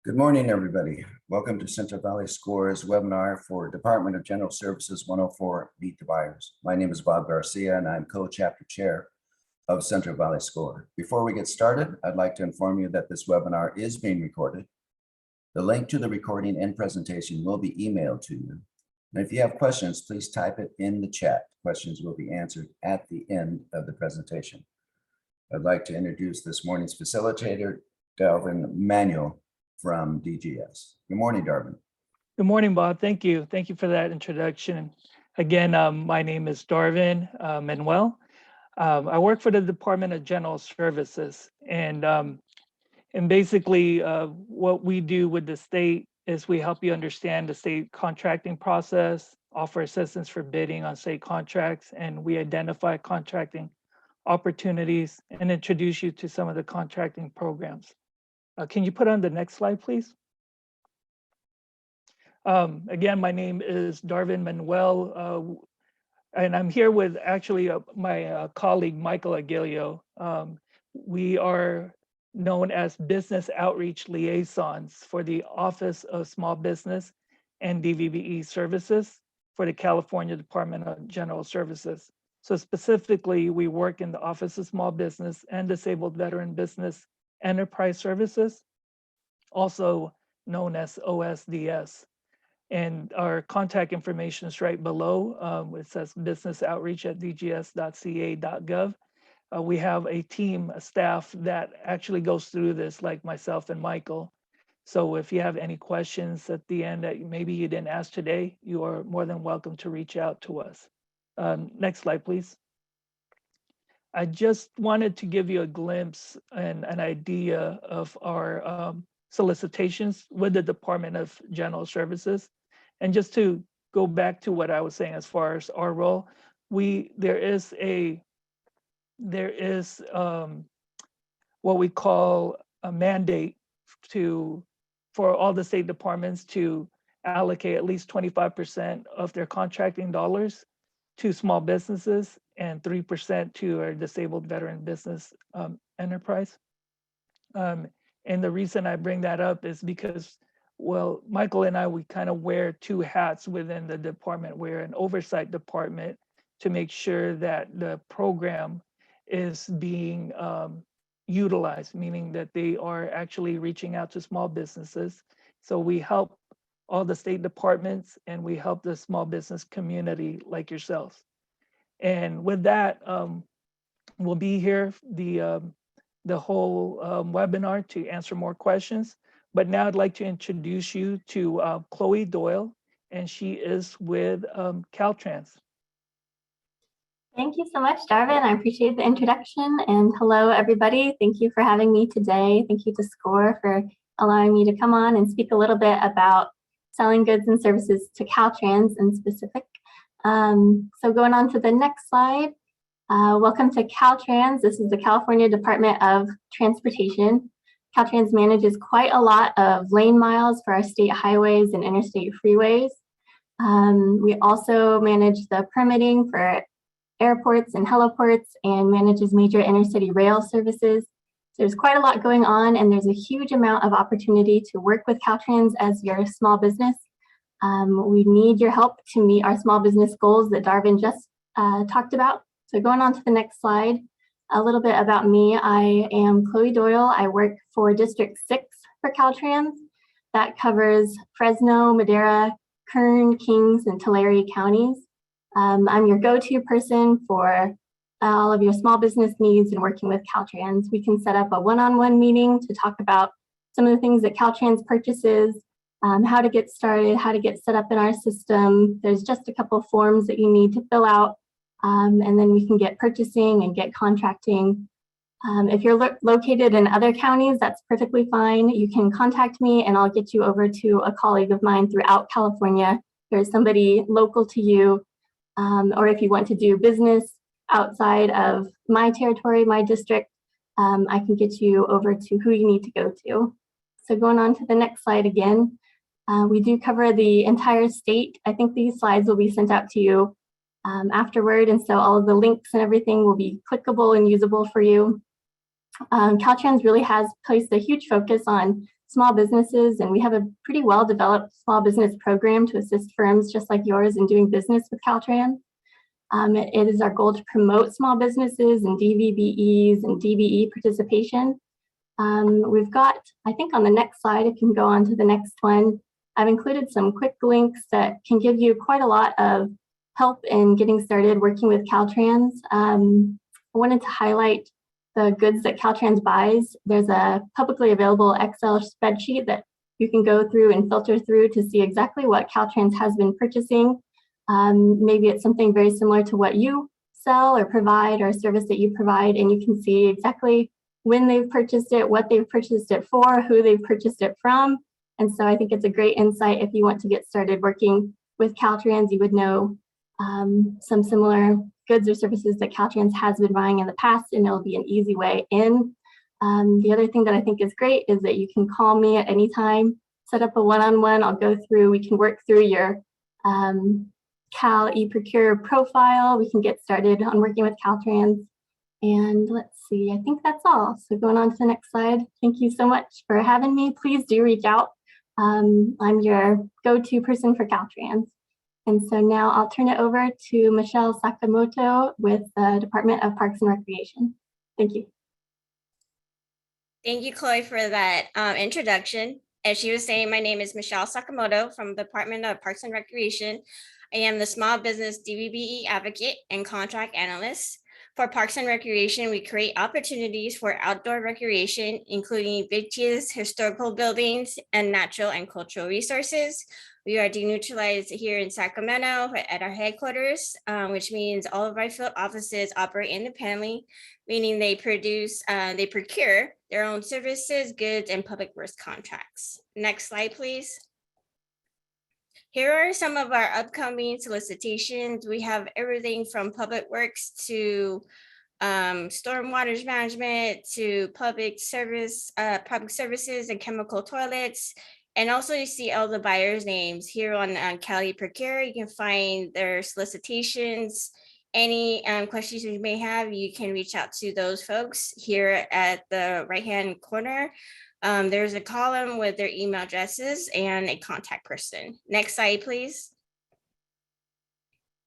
Good morning, everybody. Welcome to Central Valley SCORE's webinar for Department of General Services 104 Meet the Buyers. My name is Bob Garcia, and I'm co-chapter chair of Central Valley SCORE. Before we get started, I'd like to inform you that this webinar is being recorded. The link to the recording and presentation will be emailed to you. And if you have questions, please type it in the chat. Questions will be answered at the end of the presentation. I'd like to introduce this morning's facilitator, Delvin Manuel from DGS. Good morning, Darvin. Good morning, Bob. Thank you. Thank you for that introduction. Again, my name is Darvin Manuel. I work for the Department of General Services, and basically what we do with the state is we help you understand the state contracting process, offer assistance for bidding on state contracts, and we identify contracting opportunities and introduce you to some of the contracting programs. Can you put on the next slide, please? Again, my name is Darvin Manuel, and I'm here with actually my colleague, Michael Aguilio. We are known as business outreach liaisons for the Office of Small Business and DVBE Services for the California Department of General Services. So specifically, we work in the Office of Small Business and Disabled Veteran Business Enterprise Services, also known as OSDS. And our contact information is right below. It says business_outreach@dgs.ca.gov. We have a team, a staff that actually goes through this, like myself and Michael. So if you have any questions at the end that maybe you didn't ask today, you are more than welcome to reach out to us. Next slide, please. I just wanted to give you a glimpse and an idea of our solicitations with the Department of General Services. And just to go back to what I was saying as far as our role, there is what we call a mandate for all the state departments to allocate at least 25% of their contracting dollars to small businesses and 3% to our disabled veteran business enterprise. And the reason I bring that up is because, well, Michael and I, we kind of wear two hats within the department. We're an oversight department to make sure that the program is being utilized, meaning that they are actually reaching out to small businesses. So we help all the state departments and we help the small business community like yourselves. And with that, we'll be here the whole webinar to answer more questions. But now I'd like to introduce you to Chloe Doyle, and she is with Caltrans. Thank you so much, Darvin. I appreciate the introduction. And hello, everybody. Thank you for having me today. Thank you to SCORE for allowing me to come on and speak a little bit about selling goods and services to Caltrans in specific. So going on to the next slide. Welcome to Caltrans. This is the California Department of Transportation. Caltrans manages quite a lot of lane miles for our state highways and interstate freeways. We also manage the permitting for airports and heliports and manages major intercity rail services. So there's quite a lot going on, and there's a huge amount of opportunity to work with Caltrans as your small business. We need your help to meet our small business goals that Darvin just talked about. So going on to the next slide, a little bit about me. I am Chloe Doyle. I work for District 6 for Caltrans. That covers Fresno, Madera, Kern, Kings, and Tulare counties. I'm your go-to person for all of your small business needs and working with Caltrans. We can set up a one-on-one meeting to talk about some of the things that Caltrans purchases, how to get started, how to get set up in our system. There's just a couple of forms that you need to fill out, and then we can get purchasing and get contracting. If you're located in other counties, that's perfectly fine. You can contact me and I'll get you over to a colleague of mine throughout California. There's somebody local to you, or if you want to do business outside of my territory, my district, I can get you over to who you need to go to. So going on to the next slide again, we do cover the entire state. I think these slides will be sent out to you afterward, and so all of the links and everything will be clickable and usable for you. Caltrans really has placed a huge focus on small businesses, and we have a pretty well-developed small business program to assist firms just like yours in doing business with Caltrans. It is our goal to promote small businesses and DVBEs and DBE participation. We've got, I think on the next slide, if you can go on to the next one, I've included some quick links that can give you quite a lot of help in getting started working with Caltrans. I wanted to highlight the goods that Caltrans buys. There's a publicly available Excel spreadsheet that you can go through and filter through to see exactly what Caltrans has been purchasing. Maybe it's something very similar to what you sell or provide, or a service that you provide, and you can see exactly when they've purchased it, what they've purchased it for, who they've purchased it from. And so I think it's a great insight if you want to get started working with Caltrans. You would know some similar goods or services that Caltrans has been buying in the past, and it'll be an easy way in. The other thing that I think is great is that you can call me at any time, set up a one-on-one. I'll go through, we can work through your Cal eProcure profile. We can get started on working with Caltrans. And let's see, I think that's all. So going on to the next slide. Thank you so much for having me. Please do reach out. I'm your go-to person for Caltrans. And so now I'll turn it over to Michelle Sakamoto with the Department of Parks and Recreation. Thank you. Thank you, Chloe, for that introduction. As she was saying, my name is Michelle Sakamoto from the Department of Parks and Recreation. I am the Small Business DVBE Advocate and Contract Analyst. For Parks and Recreation, we create opportunities for outdoor recreation, including beaches, historical buildings, and natural and cultural resources. We are denuclearized here in Sacramento at our headquarters, which means all of our field offices operate independently, meaning they procure their own services, goods, and public works contracts. Next slide, please. Here are some of our upcoming solicitations. We have everything from public works to stormwater management to public services and chemical toilets. And also you see all the buyers' names here on Cal eProcure. You can find their solicitations. Any questions you may have, you can reach out to those folks here at the right-hand corner. There's a column with their email addresses and a contact person. Next slide, please.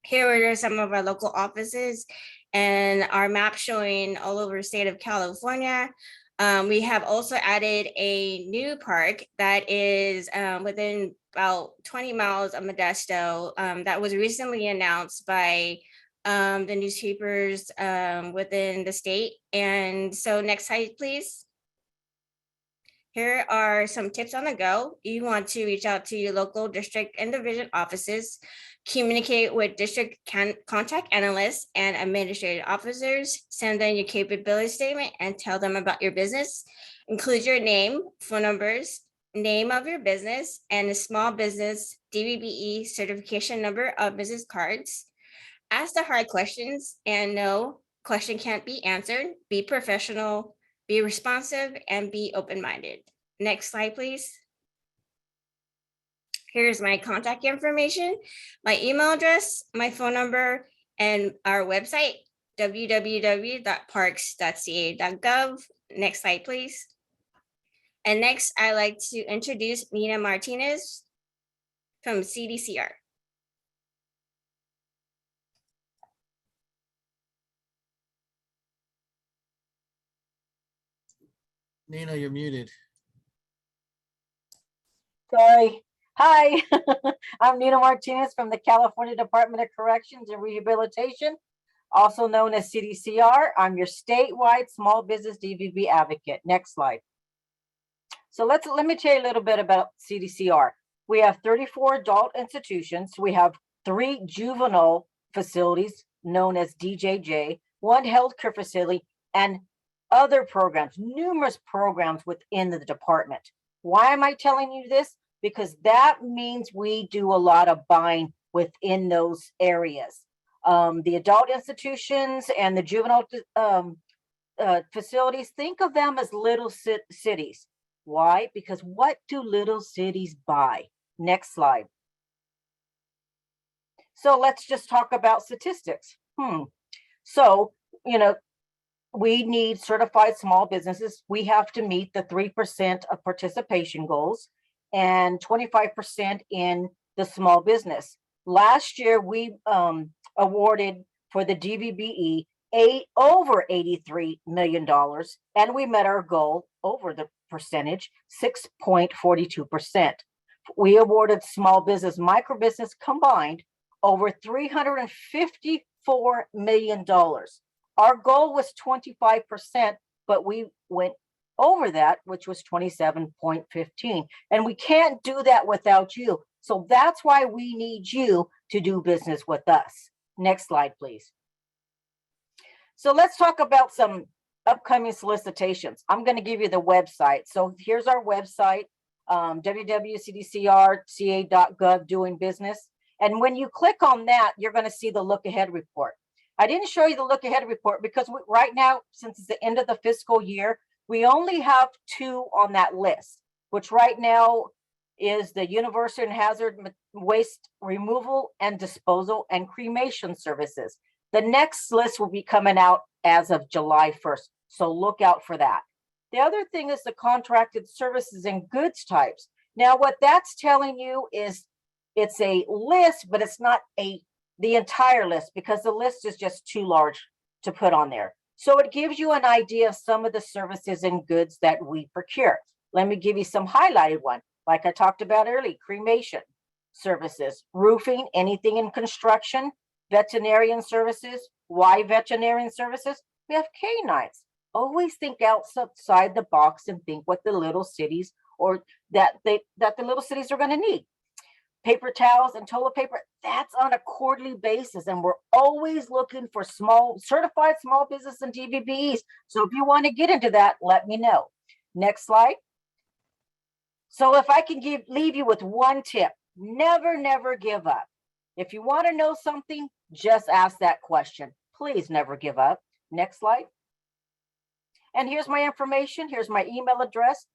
Here are some of our local offices and our map showing all over the state of California. We have also added a new park that is within about 20 miles of Modesto that was recently announced by the newspapers within the state. And so next slide, please. Here are some tips on the go. You want to reach out to your local district and division offices, communicate with district contact analysts and administrative officers, send them your capability statement and tell them about your business. Include your name, phone numbers, name of your business, and a small business DVBE certification number of business cards. Ask the hard questions, and no question can't be answered. Be professional, be responsive, and be open-minded. Next slide, please. Here's my contact information, my email address, my phone number, and our website, www.parks.ca.gov. Next slide, please. And next, I'd like to introduce Nina Martinez from CDCR. Nina, you're muted. Sorry. Hi, I'm Nina Martinez from the California Department of Corrections and Rehabilitation, also known as CDCR. I'm your statewide small business DVB advocate. Next slide. So let me tell you a little bit about CDCR. We have 34 adult institutions. We have 3 juvenile facilities known as DJJ, 1 healthcare facility, and other programs, numerous programs within the department. Why am I telling you this? Because that means we do a lot of buying within those areas. The adult institutions and the juvenile facilities, think of them as little cities. Why? Because what do little cities buy? Next slide. So let's just talk about statistics. So, we need certified small businesses. We have to meet the 3% of participation goals and 25% in the small business. Last year, we awarded for the DVBE over $83 million, and we met our goal over the percentage, 6.42%. We awarded small business, micro business combined over $354 million. Our goal was 25%, but we went over that, which was 27.15. And we can't do that without you. So that's why we need you to do business with us. Next slide, please. So let's talk about some upcoming solicitations. I'm going to give you the website. So here's our website, www.cdcrca.gov doing business. And when you click on that, you're going to see the look ahead report. I didn't show you the look ahead report because right now, since it's the end of the fiscal year, we only have 2 on that list, which right now is the Universal and Hazard Waste Removal and Disposal and Cremation Services. The next list will be coming out as of July 1st, so look out for that. The other thing is the contracted services and goods types. Now, what that's telling you is it's a list, but it's not the entire list because the list is just too large to put on there. So it gives you an idea of some of the services and goods that we procure. Let me give you some highlighted one. Like I talked about earlier, cremation services, roofing, anything in construction, veterinarian services. Why veterinarian services? We have canines. Always think outside the box and think what the little cities or that the little cities are going to need. Paper towels and toilet paper, that's on a quarterly basis. And we're always looking for certified small business and DVBEs. So if you want to get into that, let me know. Next slide. So if I can leave you with one tip, never give up. If you want to know something, just ask that question. Please never give up. Next slide. And here's my information. Here's my email address.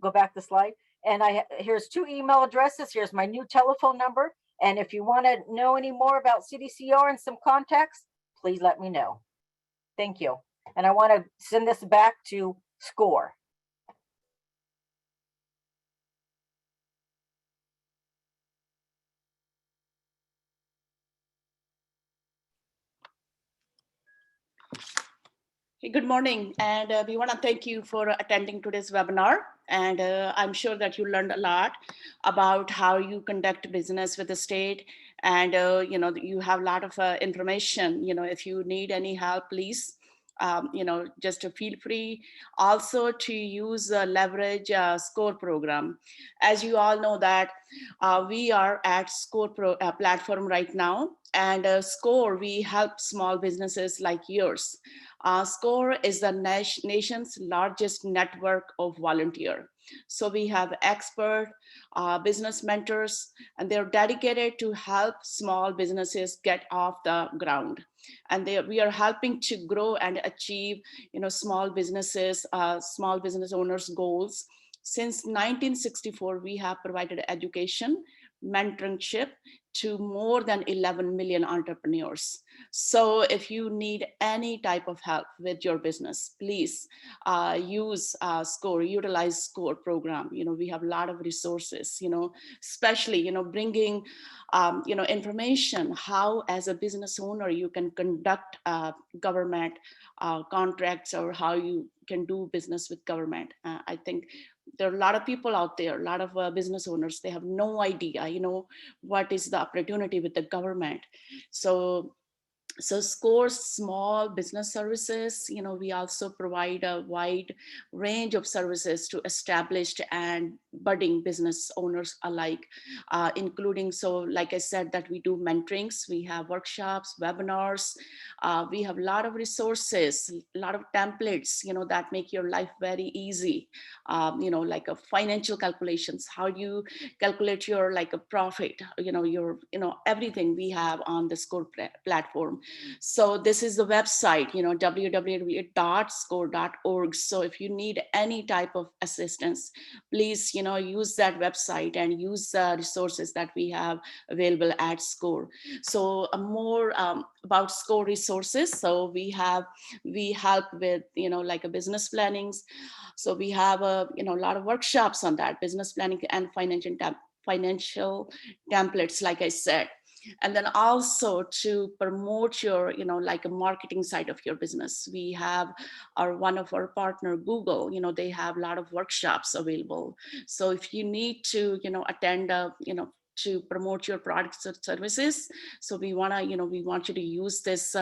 Go back the slide. And here's 2 email addresses. Here's my new telephone number. And if you want to know any more about CDCR and some contacts, please let me know. Thank you. And I want to send this back to SCORE. Hey, good morning, and we want to thank you for attending today's webinar. And I'm sure that you learned a lot about how you conduct business with the state. And you have a lot of information. If you need any help, please, just feel free also to use leverage SCORE program. As you all know that we are at SCORE platform right now, and SCORE, we help small businesses like yours. SCORE is the nation's largest network of volunteers. So we have expert business mentors, and they're dedicated to help small businesses get off the ground. And we are helping to grow and achieve, small business owners' goals. Since 1964, we have provided education, mentorship to more than 11 million entrepreneurs. So if you need any type of help with your business, please use SCORE, utilize SCORE program. We have a lot of resources, especially, bringing, information, how as a business owner, you can conduct government contracts or how you can do business with government. I think there are a lot of people out there, a lot of business owners, they have no idea, what is the opportunity with the government. So SCORE small business services, we also provide a wide range of services to established and budding business owners alike, including, so like I said, that we do mentorings, we have workshops, webinars, we have a lot of resources, a lot of templates, that make your life very easy, like a financial calculations, how do you calculate your like a profit, your, everything we have on the SCORE platform. So this is the website, www.score.org. So if you need any type of assistance, please, use that website and use the resources that we have available at SCORE. So more about SCORE resources. So we help with, like a business plannings. So we have a lot of workshops on that, business planning and financial templates, like I said. And then also to promote your, like a marketing side of your business. We have one of our partner, Google, they have a lot of workshops available. So if you need to, attend to promote your products or services. So we want you to use this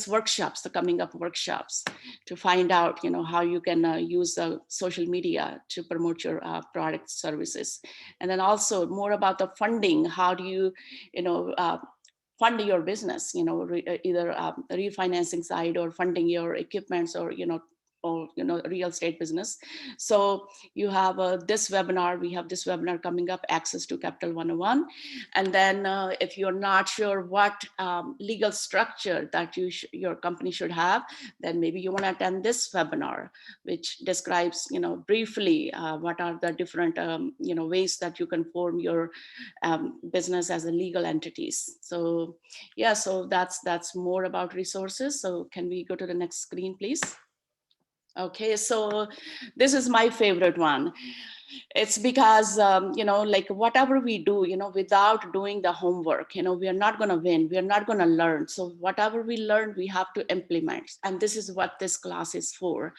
workshops, the coming up workshops, to find out, how you can use social media to promote your product services. And then also more about the funding. How do you, fund your business, either refinancing side or funding your equipments or, real estate business. So you have this webinar, we have this webinar coming up, Access to Capital 101. And then if you're not sure what legal structure that your company should have, then maybe you want to attend this webinar, which describes, briefly what are the different, ways that you can form your business as a legal entities. So yeah, so that's more about resources. So can we go to the next screen, please? Okay, so this is my favorite one. It's because, like whatever we do, without doing the homework, we are not going to win. We are not going to learn. So whatever we learn, we have to implement. And this is what this class is for.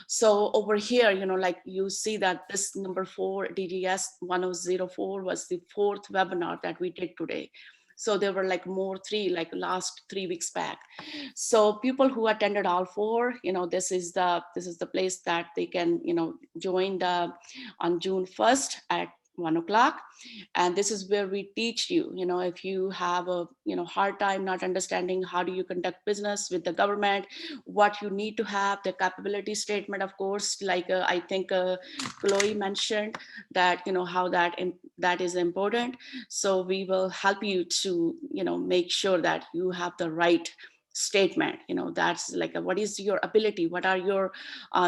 So over here, like you see that this number 4, DGS 1004 was the 4th webinar that we did today. So there were like like last 3 weeks back. So people who attended all 4, this is the place that they can, join on June 1st at 1 o'clock. And this is where we teach you, if you have a, hard time not understanding how do you conduct business with the government, what you need to have, the capability statement, of course, like I think Chloe mentioned that, how that is important. So we will help you to, make sure that you have the right statement, that's like what is your ability, what are your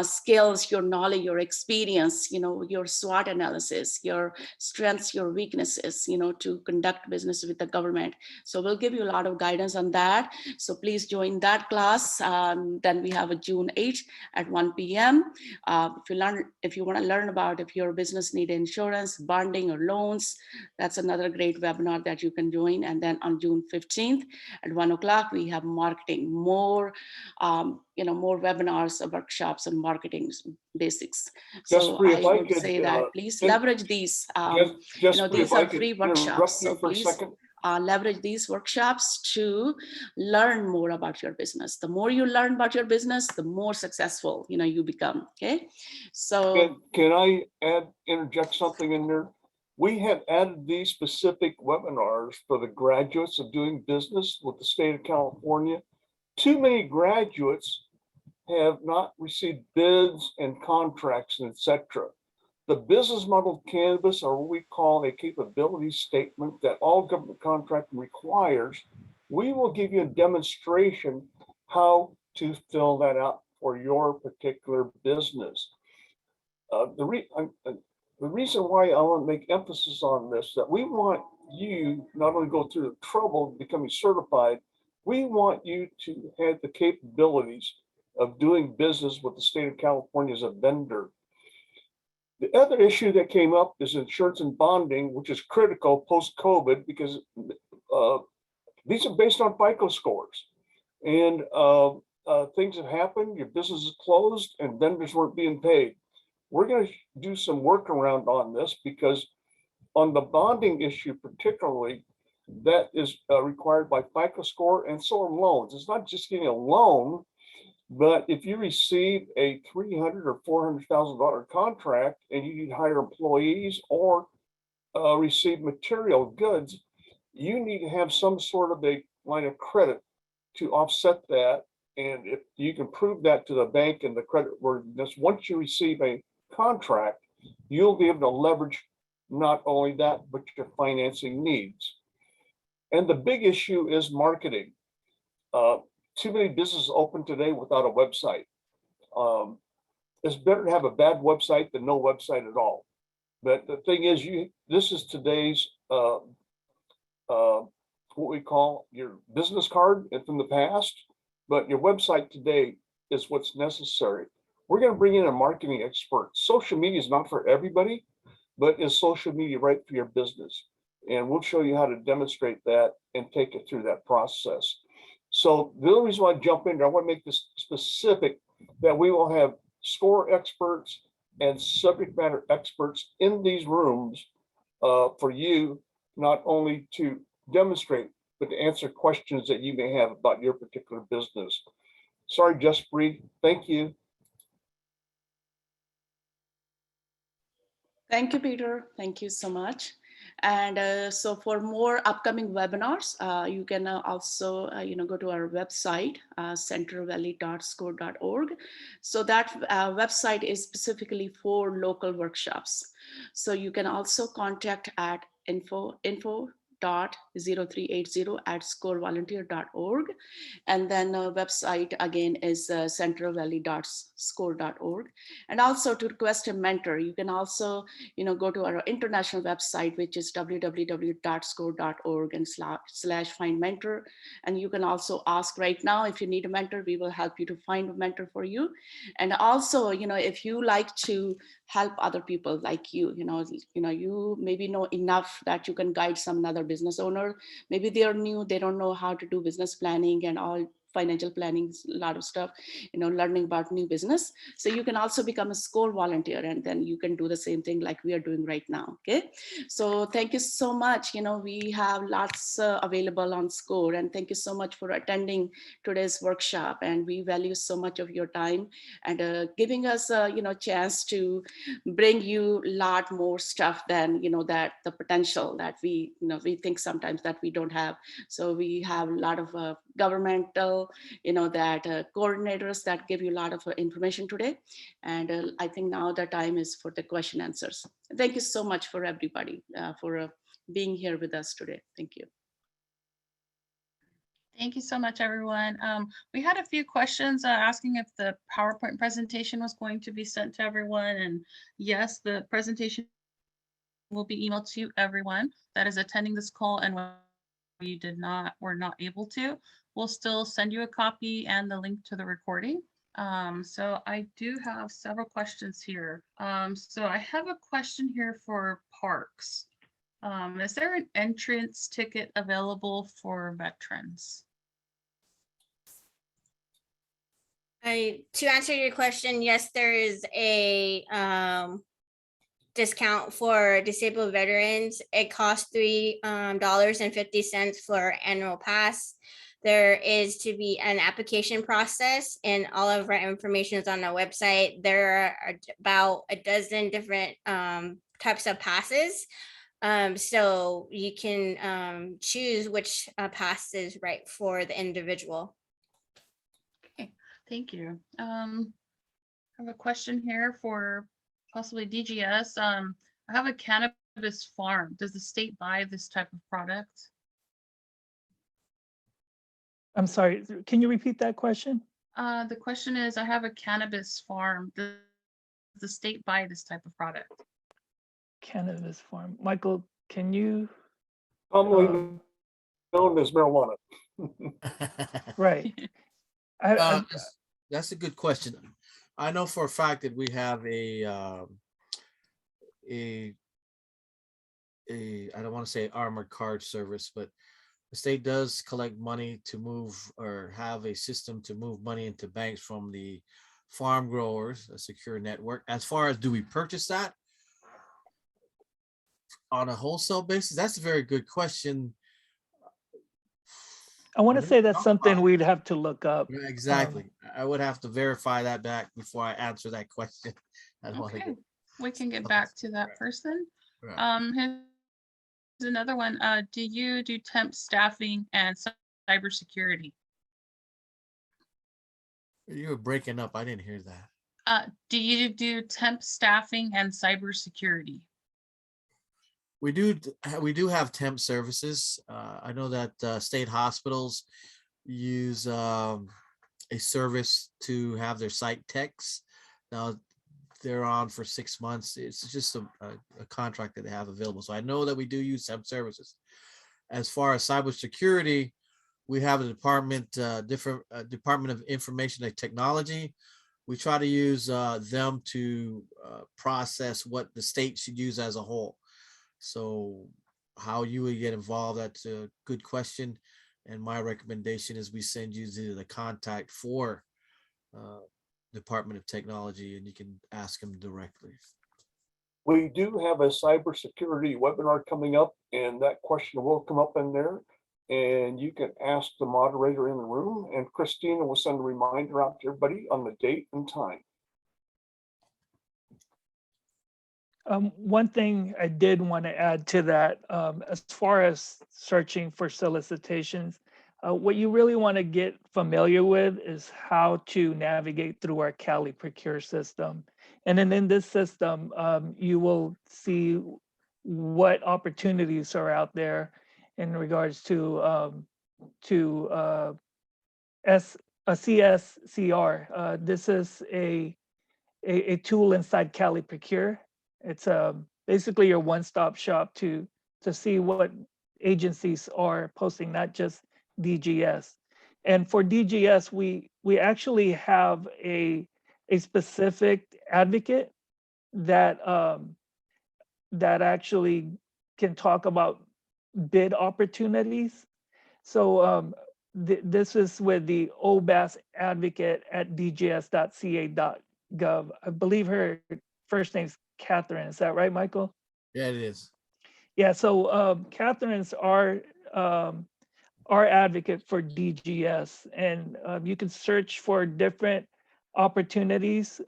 skills, your knowledge, your experience, your SWOT analysis, your strengths, your weaknesses, to conduct business with the government. So we'll give you a lot of guidance on that. So please join that class. Then we have a June 8th at 1 p.m. If you want to learn about if your business need insurance, bonding or loans, that's another great webinar that you can join. And then on June 15th at 1 o'clock, we have marketing, more webinars, workshops on marketing basics. So I would say that please leverage these. These are free workshops. So please leverage these workshops to learn more about your business. The more you learn about your business, the more successful you become. Okay, so can I interject something in there? We have added these specific webinars for the graduates of doing business with the state of California. Too many graduates have not received bids and contracts and etc. The business model canvas, or what we call a capability statement that all government contracting requires, we will give you a demonstration how to fill that out for your particular business. The reason why I want to make emphasis on this, that we want you not only go through the trouble of becoming certified, we want you to have the capabilities of doing business with the state of California as a vendor. The other issue that came up is insurance and bonding, which is critical post-COVID because these are based on FICO scores. And things have happened, your business is closed and vendors weren't being paid. We're going to do some workaround on this because on the bonding issue particularly, that is required by FICO score, and so are loans. It's not just getting a loan, but if you receive a $300,000 or $400,000 contract and you need to hire employees or receive material goods, you need to have some sort of a line of credit to offset that. And if you can prove that to the bank and the credit worthiness, once you receive a contract, you'll be able to leverage not only that, but your financing needs. And the big issue is marketing. Too many businesses open today without a website. It's better to have a bad website than no website at all. But the thing is, this is today's what we call your business card and from the past, but your website today is what's necessary. We're going to bring in a marketing expert. Social media is not for everybody, but is social media right for your business? And we'll show you how to demonstrate that and take it through that process. So the only reason why I jump in there, I want to make this specific that we will have SCORE experts and subject matter experts in these rooms for you, not only to demonstrate, but to answer questions that you may have about your particular business. Sorry, Just Breathe. Thank you. Thank you, Peter. Thank you so much. And so for more upcoming webinars, you can also go to our website, centervalley.score.org. So that website is specifically for local workshops. So you can also contact at info.0380@scorevolunteer.org. And then website again is centervalley.score.org. And also to request a mentor, you can also go to our international website, which is www.score.org and /find mentor. And you can also ask right now if you need a mentor, we will help you to find a mentor for you. And also, if you like to help other people like you maybe know enough that you can guide some other business owner. Maybe they are new, they don't know how to do business planning and all financial planning, a lot of stuff, learning about new business. So you can also become a SCORE volunteer, and then you can do the same thing like we are doing right now. Okay, so thank you so much. We have lots available on SCORE, and thank you so much for attending today's workshop. And we value so much of your time and giving us a chance to bring you a lot more stuff than that the potential that we think sometimes that we don't have. So we have a lot of governmental coordinators that give you a lot of information today. And I think now the time is for the question answers. Thank you so much for everybody for being here with us today. Thank you. Thank you so much, everyone. We had a few questions asking if the PowerPoint presentation was going to be sent to everyone. And yes, the presentation will be emailed to everyone that is attending this call. And when you were not able to, we'll still send you a copy and the link to the recording. So I do have several questions here. So I have a question here for parks. Is there an entrance ticket available for veterans? To answer your question, yes, there is a discount for disabled veterans. It costs $3.50 for annual pass. There is to be an application process, and all of our information is on our website. There are about a dozen different types of passes. So you can choose which pass is right for the individual. Okay, thank you. I have a question here for possibly DGS. I have a cannabis farm. Does the state buy this type of product? I'm sorry, can you repeat that question? The question is, I have a cannabis farm. Does the state buy this type of product? Cannabis farm. Michael, can you? Commonly known as marijuana. Right. That's a good question. I know for a fact that we have a I don't want to say armored card service, but the state does collect money to move or have a system to move money into banks from the farm growers, a secure network. As far as do we purchase that on a wholesale basis? That's a very good question. I want to say that's something we'd have to look up. Yeah, exactly. I would have to verify that back before I answer that question. I don't want to Okay, get we can get back to that person. right. Here's another one. Do you do temp staffing and cybersecurity? You were breaking up. I didn't hear that. Do you do temp staffing and cybersecurity? We do have temp services. I know that state hospitals use a service to have their site techs. Now they're on for 6 months. It's just a contract that they have available. So I know that we do use some services. As far as cybersecurity, we have a department, Department of Information and Technology. We try to use them to process what the state should use as a whole. So how you would get involved, that's a good question. And my recommendation is we send you to the contact for Department of Technology, and you can ask them directly. We do have a cybersecurity webinar coming up, and that question will come up in there. And you can ask the moderator in the room, and Christina will send a reminder out to everybody on the date and time. One thing I did want to add to that, as far as searching for solicitations, what you really want to get familiar with is how to navigate through our Cali Procure system. And then in this system, you will see what opportunities are out there in regards to a CSCR. This is a tool inside Cali Procure. It's basically your one-stop shop to see what agencies are posting, not just DGS. And for DGS, we actually have a specific advocate that that actually can talk about bid opportunities. So this is with the OBAS advocate at dgs.ca.gov. I believe her first name's Catherine. Is that right, Michael? Yeah, it is. Yeah. So Catherine's our advocate for DGS, and you can search for different opportunities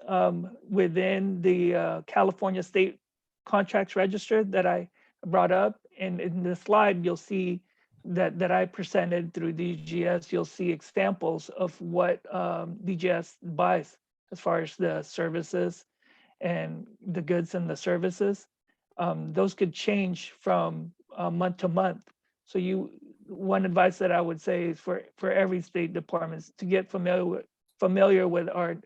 within the California State Contracts Register that I brought up. And in the slide, you'll see that I presented through DGS. You'll see examples of what DGS buys as far as the services and the goods and the services. Those could change from month to month. So one advice that I would say is for every state department to get familiar with our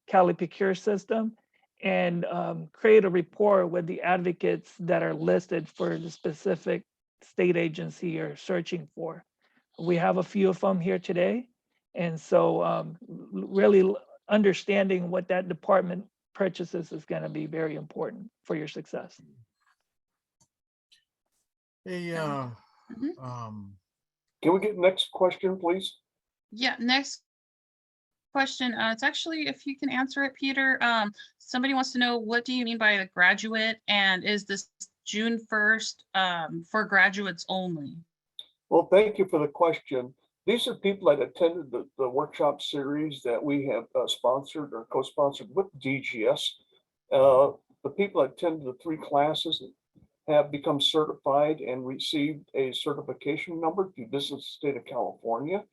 Cali Procure system and create a rapport with the advocates that are listed for the specific state agency you're searching for. We have a few of them here today. And so really understanding what that department purchases is going to be very important for your success. Hey, Can we get next question, please? Yeah, next question. It's actually, if you can answer it, Peter. Somebody wants to know, what do you mean by a graduate, and is this June 1st for graduates only? Well, thank you for the question. These are people that attended the workshop series that we have sponsored or co-sponsored with DGS. The people that attended the 3 classes have become certified and received a certification number through Business State of California.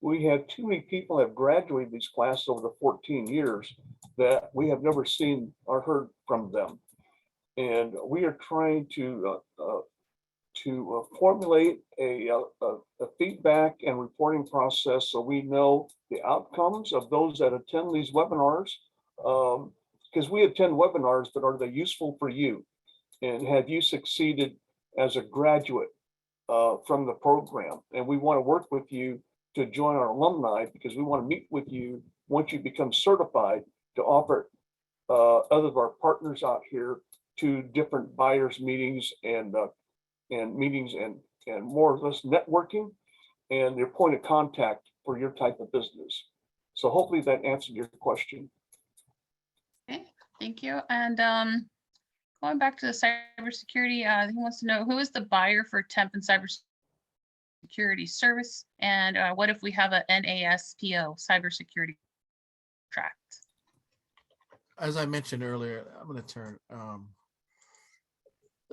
We have too many people have graduated these classes over the 14 years that we have never seen or heard from them. And we are trying to formulate a feedback and reporting process so we know the outcomes of those that attend these webinars. Because we attend webinars, but are they useful for you? And have you succeeded as a graduate from the program? And we want to work with you to join our alumni, because we want to meet with you once you become certified to offer other of our partners out here to different buyers meetings and meetings and more or less networking and your point of contact for your type of business. So hopefully that answered your question. Okay, thank you. And going back to the cybersecurity, he wants to know, who is the buyer for temp and cybersecurity service? And what if we have a NASPO cybersecurity contract? As I mentioned earlier, I'm going to turn.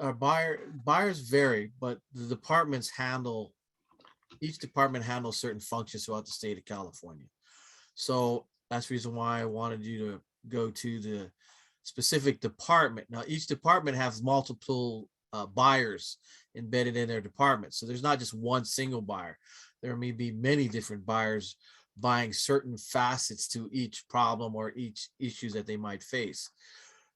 Our buyers vary, but the departments each department handles certain functions throughout the state of California. So that's the reason why I wanted you to go to the specific department. Now, each department has multiple buyers embedded in their department. So there's not just one single buyer. there may be many different buyers buying certain facets to each problem or each issues that they might face.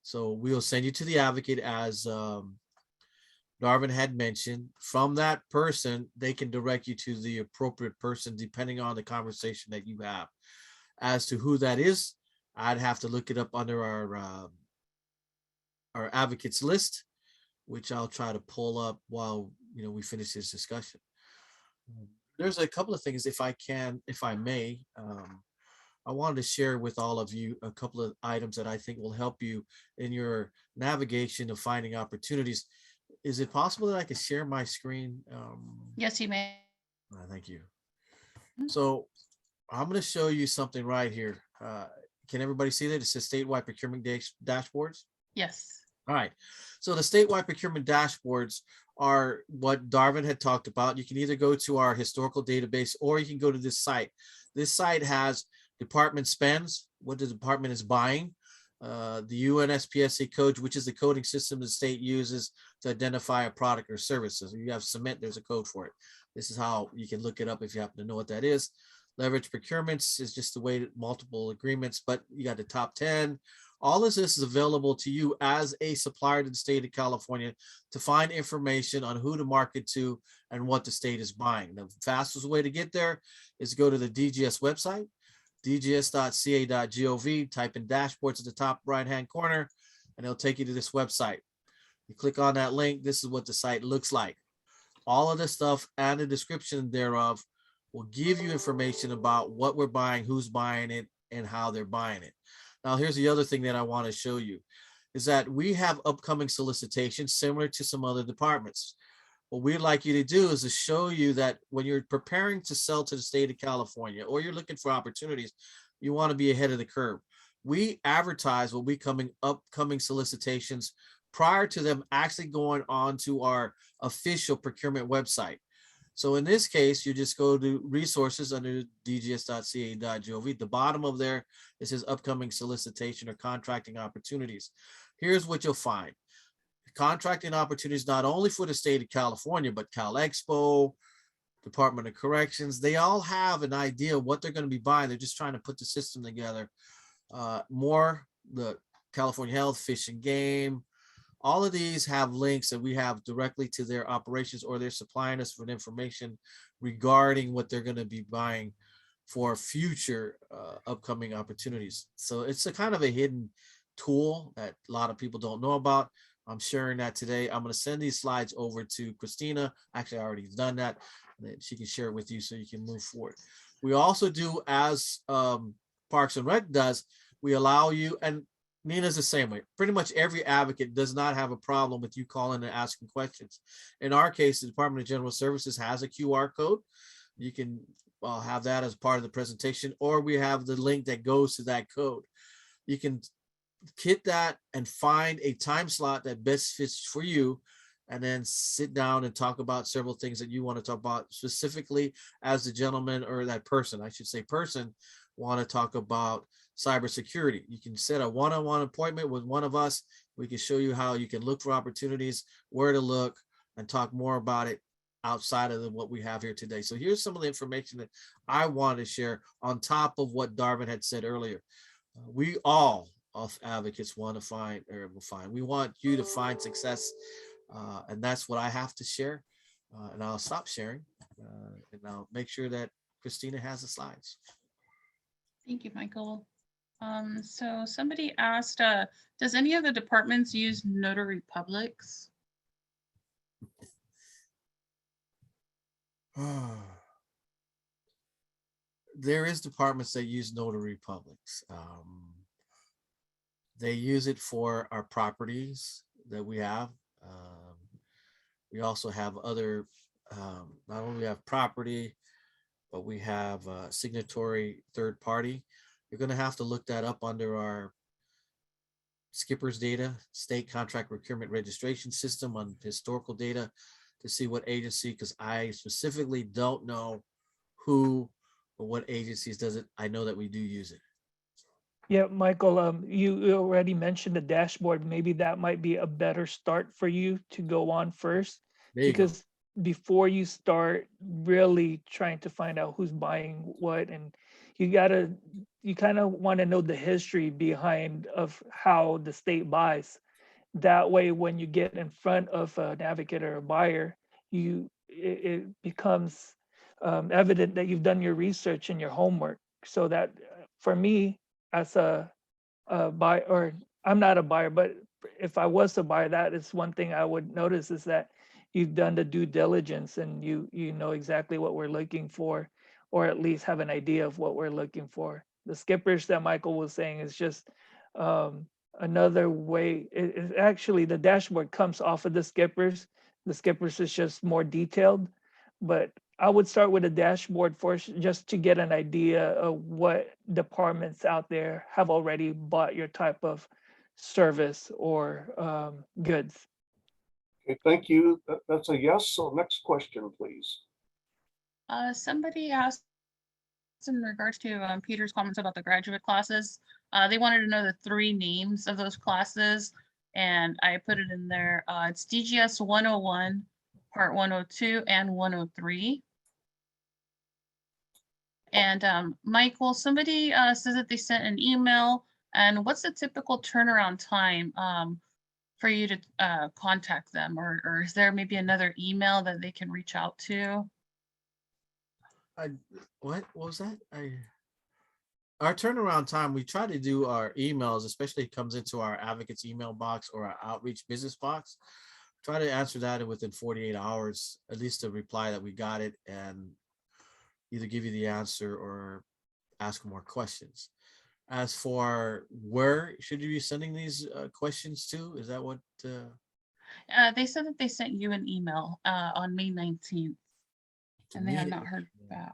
So we'll send you to the advocate, as Darvin had mentioned. From that person, they can direct you to the appropriate person depending on the conversation that you have. As to who that is, I'd have to look it up under our advocates list, which I'll try to pull up while we finish this discussion. There's a couple of things, if I may, I wanted to share with all of you a couple of items that I think will help you in your navigation of finding opportunities. Is it possible that I could share my screen? Yes, you may. Thank you. So I'm going to show you something right here. Can everybody see that? It says statewide procurement dashboards. Yes. All right. So the statewide procurement dashboards are what Darvin had talked about. You can either go to our historical database or you can go to this site. This site has department spends, what the department is buying, the UNSPSA code, which is the coding system the state uses to identify a product or service. So you have cement, there's a code for it. This is how you can look it up if you happen to know what that is. Leverage procurements is just the way that multiple agreements, but you got the top 10. All of this is available to you as a supplier to the state of California to find information on who to market to and what the state is buying. The fastest way to get there is go to the DGS website, dgs.ca.gov, type in dashboards at the top right-hand corner, and it'll take you to this website. You click on that link, this is what the site looks like. All of the stuff and the description thereof will give you information about what we're buying, who's buying it, and how they're buying it. Now, here's the other thing that I want to show you is that we have upcoming solicitations similar to some other departments. What we'd like you to do is to show you that when you're preparing to sell to the state of California or you're looking for opportunities, you want to be ahead of the curve. We advertise what we coming upcoming solicitations prior to them actually going on to our official procurement website. So in this case, you just go to resources under dgs.ca.gov. The bottom of there, it says upcoming solicitation or contracting opportunities. Here's what you'll find. Contracting opportunities not only for the state of California, but Cal Expo, Department of Corrections, they all have an idea of what they're going to be buying. They're just trying to put the system together. The California Health, Fish and Game, all of these have links that we have directly to their operations, or they're supplying us with information regarding what they're going to be buying for future upcoming opportunities. So it's a kind of a hidden tool that a lot of people don't know about. I'm sharing that today. I'm going to send these slides over to Christina. Actually, I already done that. And she can share it with you so you can move forward. We also do, as Parks and Rec does, we allow you, and Nina's the same way. Pretty much every advocate does not have a problem with you calling and asking questions. In our case, the Department of General Services has a QR code. You can have that as part of the presentation, or we have the link that goes to that code. You can hit that and find a time slot that best fits for you, and then sit down and talk about several things that you want to talk about specifically as the gentleman, or that person, I should say person, want to talk about cybersecurity. You can set a one-on-one appointment with one of us. We can show you how you can look for opportunities, where to look, and talk more about it outside of what we have here today. So here's some of the information that I wanted to share on top of what Darvin had said earlier. We all of advocates want to find, or will find, we want you to find success. And that's what I have to share. And I'll stop sharing and I'll make sure that Christina has the slides. Thank you, Michael. So somebody asked, does any of the departments use notary publics? There is departments that use notary publics. They use it for our properties that we have. We also have other, not only have property, but we have a signatory third party. You're going to have to look that up under our Skipper's data, state contract procurement registration system, on historical data to see what agency, because I specifically don't know who or what agencies does it. I know that we do use it. Yeah, Michael, you already mentioned the dashboard. Maybe that might be a better start for you to go on first, There you go. because before you start really trying to find out who's buying what, and you kind of want to know the history behind of how the state buys. That way, when you get in front of an advocate or a buyer, it becomes evident that you've done your research and your homework. So that for me, as a buyer, or I'm not a buyer, but if I was a buyer, that is one thing I would notice, is that you've done the due diligence and you know exactly what we're looking for, or at least have an idea of what we're looking for. The skippers that Michael was saying is just another way. Actually, the dashboard comes off of the skippers. The skippers is just more detailed, but I would start with a dashboard first, just to get an idea of what departments out there have already bought your type of service or goods. Okay, thank you. That's a yes. So next question, please. Somebody asked in regards to Peter's comments about the graduate classes. They wanted to know the 3 names of those classes, and I put it in there. It's DGS 101, Part 102, and 103. And Michael, somebody says that they sent an email, and what's the typical turnaround time for you to contact them, or is there maybe another email that they can reach out to? What was that? Our turnaround time, we try to do our emails, especially it comes into our advocates email box or our outreach business box. Try to answer that within 48 hours, at least a reply that we got it, and either give you the answer or ask more questions. As for where should you be sending these questions to? Is that what? They said that they sent you an email on May 19th, and they have not heard back.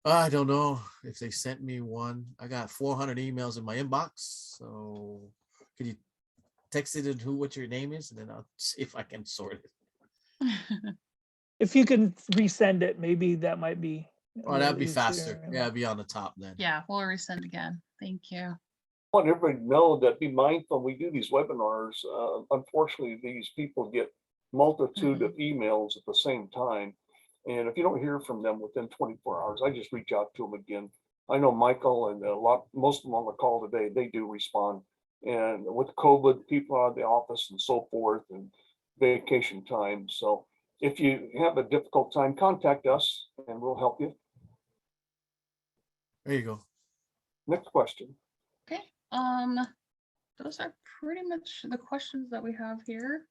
I don't know if they sent me one. I got 400 emails in my inbox. So can you text it and what your name is, and then I'll see if I can sort it. If you can resend it, maybe that might be. Oh, that'd be faster. Yeah, it'd be on the top then. Yeah, we'll resend again. Thank you. I want everybody to know that be mindful when we do these webinars. Unfortunately, these people get multitude of emails at the same time. And if you don't hear from them within 24 hours, I just reach out to them again. I know Michael and most of them on the call today, they do respond. And with COVID, people are out of the office and so forth, and vacation time. So if you have a difficult time, contact us and we'll help you. There you go. Next question. Okay. Those are pretty much the questions that we have here.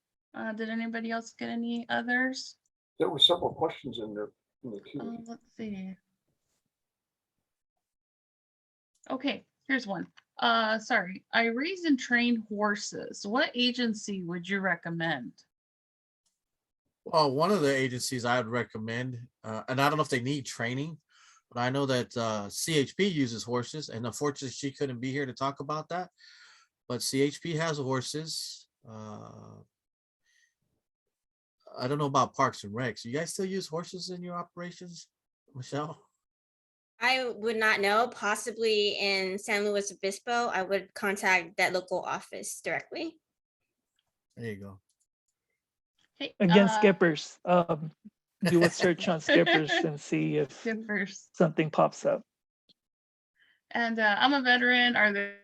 Did anybody else get any others? There were several questions in there in the queue. Let's see. Okay, here's one. Sorry, I raise and train horses. What agency would you recommend? Well, one of the agencies I would recommend, and I don't know if they need training, but I know that CHP uses horses, and unfortunately she couldn't be here to talk about that. But CHP has horses. I don't know about Parks and Recs. You guys still use horses in your operations, Michelle? I would not know. Possibly in San Luis Obispo, I would contact that local office directly. There you go. Okay, Again, skippers. Do a search on skippers and see if skippers. something pops up. And I'm a veteran. Are there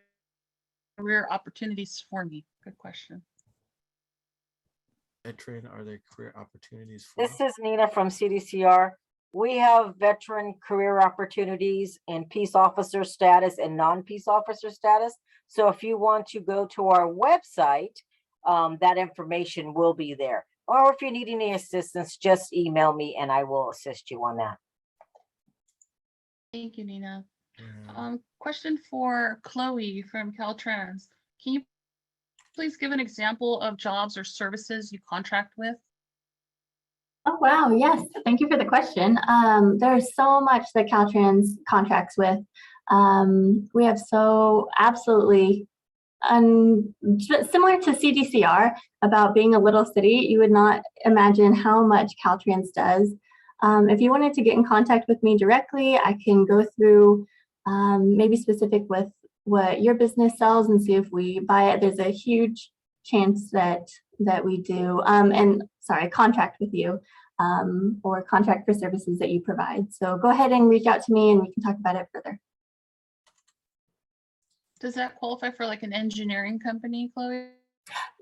career opportunities for me? Good question. Veteran, are there career opportunities for This is Nina from CDCR. We have veteran career opportunities in peace officer status and non-peace officer status. So if you want to go to our website, that information will be there. Or if you need any assistance, just email me and I will assist you on that. Thank you, Nina. Question for Chloe from Caltrans. Can you please give an example of jobs or services you contract with? Oh, wow. Yes. Thank you for the question. There's so much that Caltrans contracts with. We have so absolutely similar to CDCR about being a little city. You would not imagine how much Caltrans does. If you wanted to get in contact with me directly, I can go through maybe specific with what your business sells and see if we buy it. There's a huge chance that we do, and sorry, contract with you, or contract for services that you provide. So go ahead and reach out to me and we can talk about it further. Does that qualify for like an engineering company, Chloe?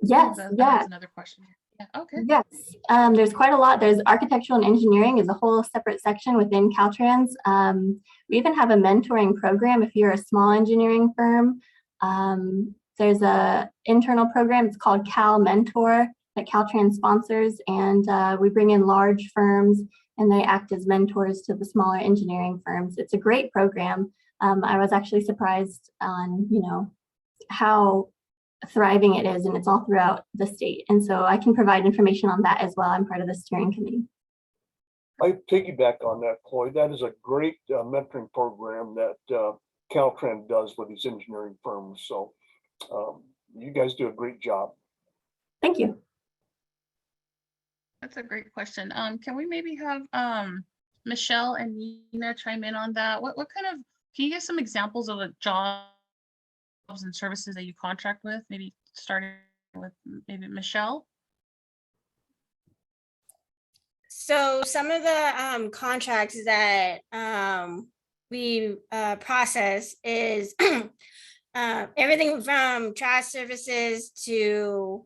Yes, That yeah. was another question. Yeah, okay. Yes, there's quite a lot. There's architectural and engineering is a whole separate section within Caltrans. We even have a mentoring program if you're a small engineering firm. There's a internal program, it's called Cal Mentor that Caltrans sponsors, and we bring in large firms and they act as mentors to the smaller engineering firms. It's a great program. I was actually surprised on, how thriving it is, and it's all throughout the state. And so I can provide information on that as well. I'm part of the steering committee. I piggyback on that, Chloe. That is a great mentoring program that Caltrans does with these engineering firms. So you guys do a great job. Thank you. That's a great question. Can we maybe have Michelle and Nina chime in on that? What kind of, can you give some examples of the jobs and services that you contract with? Maybe starting with maybe Michelle? So some of the contracts that we process is everything from trash services to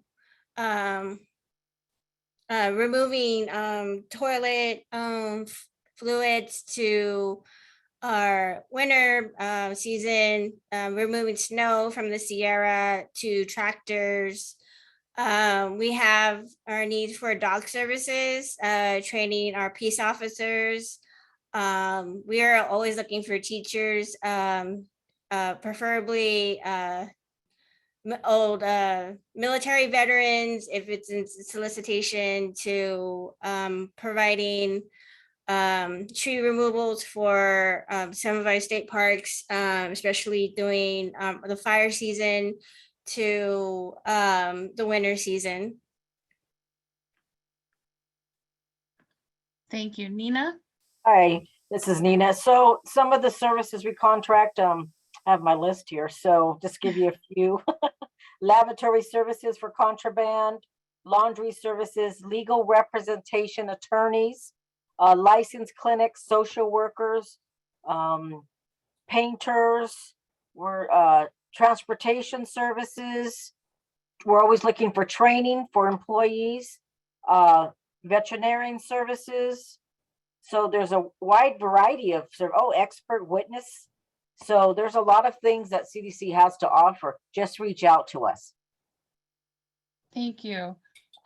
removing toilet fluids to our winter season, removing snow from the Sierra to tractors. We have our needs for dog services, training our peace officers. We are always looking for teachers, preferably old military veterans, if it's in solicitation, to providing tree removals for some of our state parks, especially during the fire season to the winter season. Thank you. Nina? Hi, this is Nina. So some of the services we contract, I have my list here. So just give you a few. Laboratory services for contraband, laundry services, legal representation attorneys, licensed clinics, social workers, painters, transportation services. We're always looking for training for employees, veterinarian services. So there's a wide variety of, expert witness. So there's a lot of things that CDC has to offer. Just reach out to us. Thank you.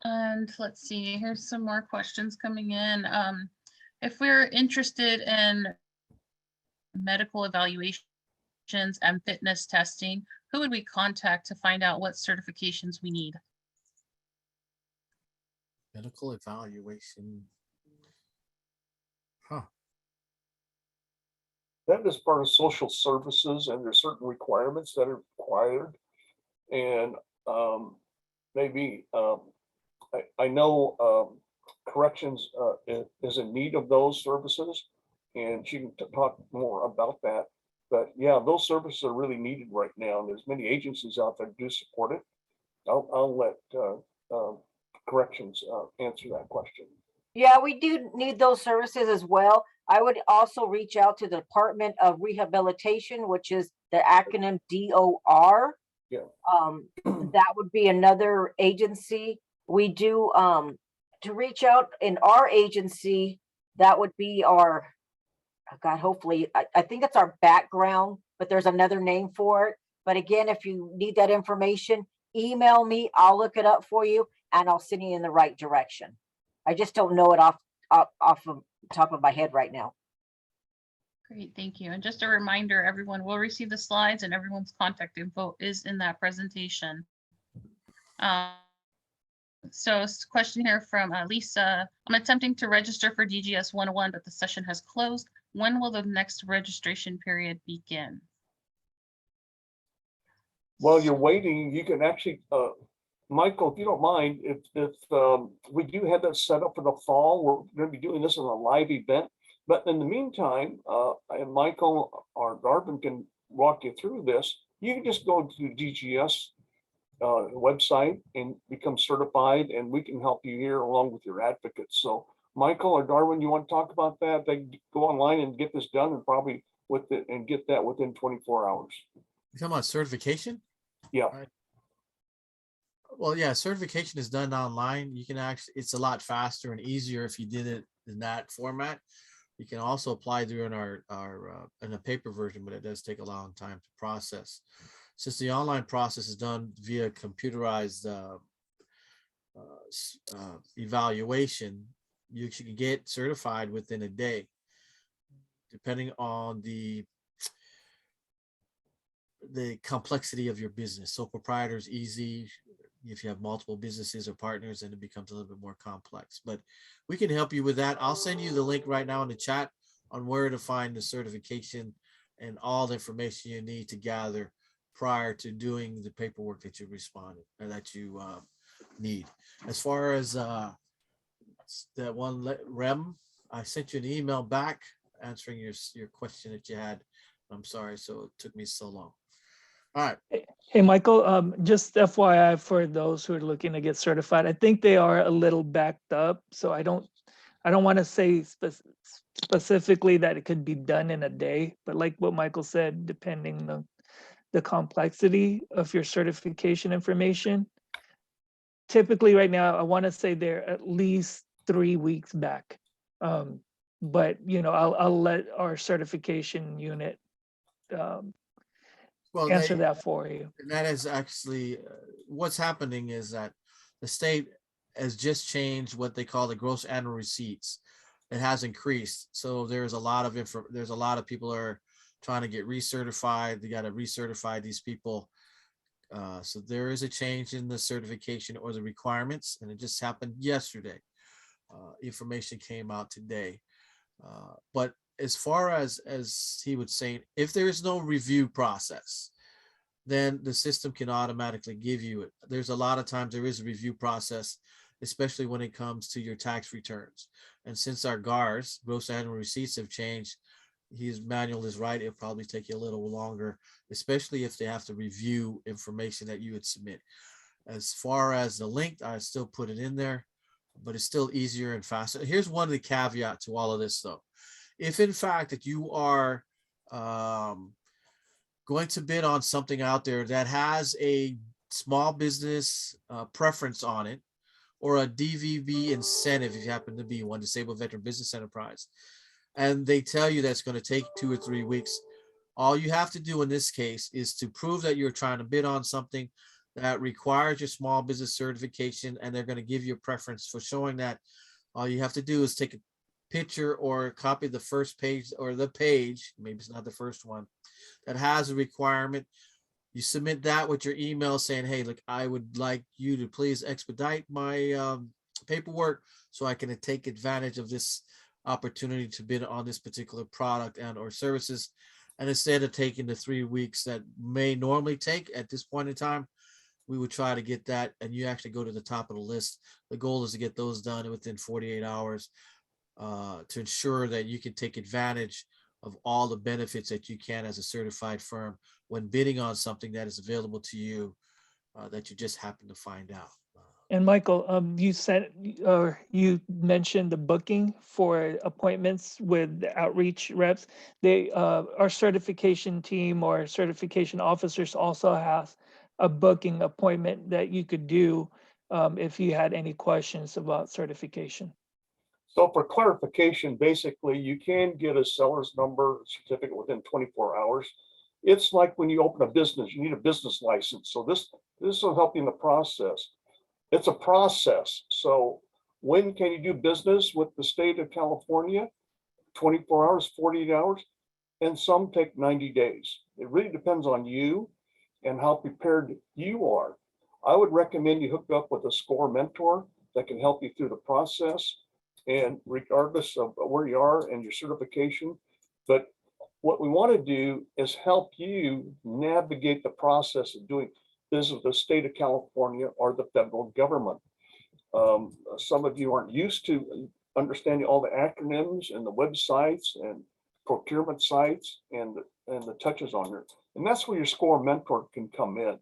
And let's see, here's some more questions coming in. If we're interested in medical evaluations and fitness testing, who would we contact to find out what certifications we need? Medical evaluation. Huh. That is part of social services, and there's certain requirements that are required. And maybe I know corrections is in need of those services, and she can talk more about that. But yeah, those services are really needed right now, and there's many agencies out there do support it. I'll let corrections answer that question. Yeah, we do need those services as well. I would also reach out to the Department of Rehabilitation, which is the acronym DOR. Yeah. That would be another agency. We do to reach out in our agency, that would be our, God, hopefully, I think it's our background, but there's another name for it. But again, if you need that information, email me, I'll look it up for you and I'll send you in the right direction. I just don't know it off of top of my head right now. Great, thank you. And just a reminder, everyone will receive the slides and everyone's contact info is in that presentation. So question here from Lisa. I'm attempting to register for DGS 101, but the session has closed. When will the next registration period begin? While you're waiting, you can actually, Michael, if you don't mind, if we do have that set up for the fall, we're going to be doing this in a live event. But in the meantime, and Michael or Garvin can walk you through this. You can just go to DGS website and become certified, and we can help you here along with your advocates. So Michael or Darwin, you want to talk about that? They can go online and get this done and probably with it and get that within 24 hours. You talking about certification? Yeah. Right. Well, yeah, certification is done online. You can actually, it's a lot faster and easier if you did it in that format. You can also apply during our in a paper version, but it does take a long time to process. Since the online process is done via computerized evaluation, you can get certified within a day, depending on the complexity of your business. Sole proprietor is easy. If you have multiple businesses or partners, then it becomes a little bit more complex, but we can help you with that. I'll send you the link right now in the chat on where to find the certification and all the information you need to gather prior to doing the paperwork that you responded or that you need. As far as that one REM, I sent you an email back answering your question that you had. I'm sorry, so it took me so long. All right. Hey, Michael, just FYI for those who are looking to get certified, I think they are a little backed up. So I don't want to say specifically that it could be done in a day, but like what Michael said, depending on the complexity of your certification information, typically right now, I want to say they're at least 3 weeks back. But I'll let our certification unit Well, answer that for you. and that is actually what's happening is that the state has just changed what they call the gross annual receipts. It has increased. So there's a lot of there's a lot of people are trying to get recertified. They got to recertify these people. So there is a change in the certification or the requirements, and it just happened yesterday. Information came out today. But as far as he would say, if there is no review process, then the system can automatically give you it. There's a lot of times there is a review process, especially when it comes to your tax returns. And since our GARs, gross annual receipts, have changed, his manual is right. It'll probably take you a little longer, especially if they have to review information that you would submit. As far as the link, I still put it in there, but it's still easier and faster. Here's one of the caveats to all of this, though. If in fact that you are going to bid on something out there that has a small business preference on it, or a DVB incentive, if you happen to be one, disabled veteran business enterprise, and they tell you that's going to take 2 or 3 weeks, all you have to do in this case is to prove that you're trying to bid on something that requires your small business certification, and they're going to give you a preference for showing that. All you have to do is take a picture or copy the first page or the page, maybe it's not the first one, that has a requirement. You submit that with your email saying, hey, look, I would like you to please expedite my paperwork so I can take advantage of this opportunity to bid on this particular product and or services. And instead of taking the 3 weeks that may normally take at this point in time, we would try to get that, and you actually go to the top of the list. The goal is to get those done within 48 hours to ensure that you can take advantage of all the benefits that you can as a certified firm when bidding on something that is available to you that you just happen to find out. And Michael, you mentioned the booking for appointments with the outreach reps. Our certification team or certification officers also have a booking appointment that you could do if you had any questions about certification. So for clarification, basically, you can get a seller's number certificate within 24 hours. It's like when you open a business, you need a business license. So this will help you in the process. It's a process. So when can you do business with the state of California? 24 hours, 48 hours, and some take 90 days. It really depends on you and how prepared you are. I would recommend you hook up with a SCORE mentor that can help you through the process, and regardless of where you are and your certification. But what we want to do is help you navigate the process of doing business with the state of California or the federal government. Some of you aren't used to understanding all the acronyms and the websites and procurement sites and the touches on there. And that's where your SCORE mentor can come in.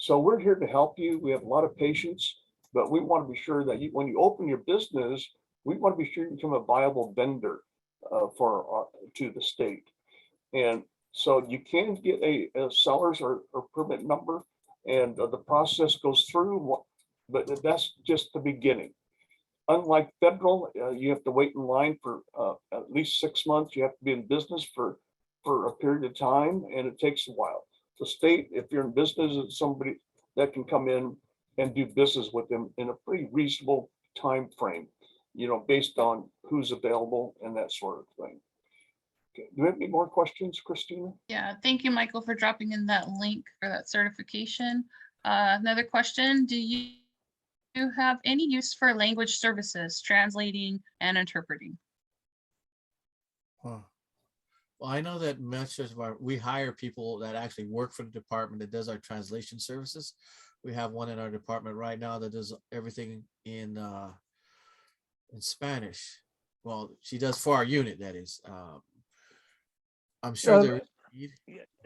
So we're here to help you. We have a lot of patience, but we want to be sure that when you open your business, we want to be sure you become a viable vendor to the state. And so you can get a seller's or permit number, and the process goes through, but that's just the beginning. Unlike federal, you have to wait in line for at least 6 months. You have to be in business for a period of time, and it takes a while. The state, if you're in business, it's somebody that can come in and do business with them in a pretty reasonable time frame, based on who's available and that sort of thing. Okay. Do we have any more questions, Christina? Yeah, thank you, Michael, for dropping in that link for that certification. Another question, do you have any use for language services, translating and interpreting? Huh. Well, I know that we hire people that actually work for the department that does our translation services. We have one in our department right now that does everything in Spanish. Well, she does for our unit, that is. I'm sure there is a need.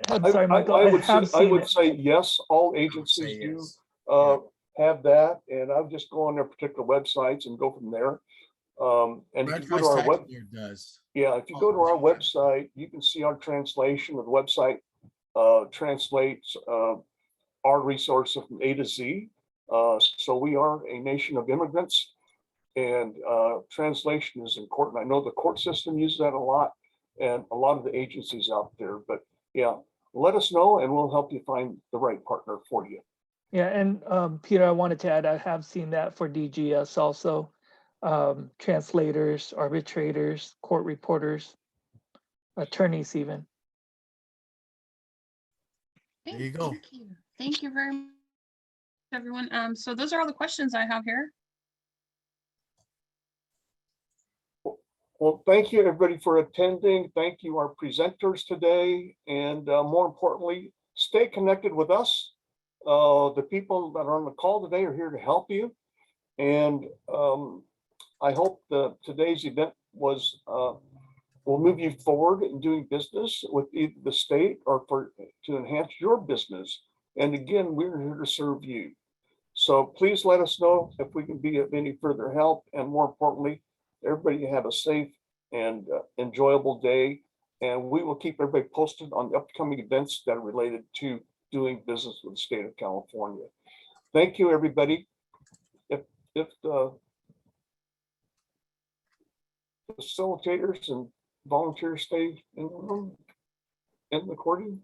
I'm sorry, Michael, I have I seen would it. say yes, all I would agencies say do yes. Yeah. have that, and I would just go on their particular websites and go from there. And if you go to our web, does. yeah, if you go to our website, you can see our translation of the website translates our resources from A to Z. So we are a nation of immigrants, and translation is important. I know the court system uses that a lot, and a lot of the agencies out there. But yeah, let us know, and we'll help you find the right partner for you. Yeah, and Peter, I wanted to add, I have seen that for DGS also. Translators, arbitrators, court reporters, attorneys even. There you go. Thank you. Thank you very much, everyone. So those are all the questions I have here. Well, thank you, everybody, for attending. Thank you, our presenters today. And more importantly, stay connected with us. The people that are on the call today are here to help you. And I hope today's event will move you forward in doing business with either the state or to enhance your business. And again, we're here to serve you. So please let us know if we can be of any further help. And more importantly, everybody have a safe and enjoyable day. And we will keep everybody posted on the upcoming events that are related to doing business with the state of California. Thank you, everybody. If the facilitators and volunteers stay in the room, end the recording.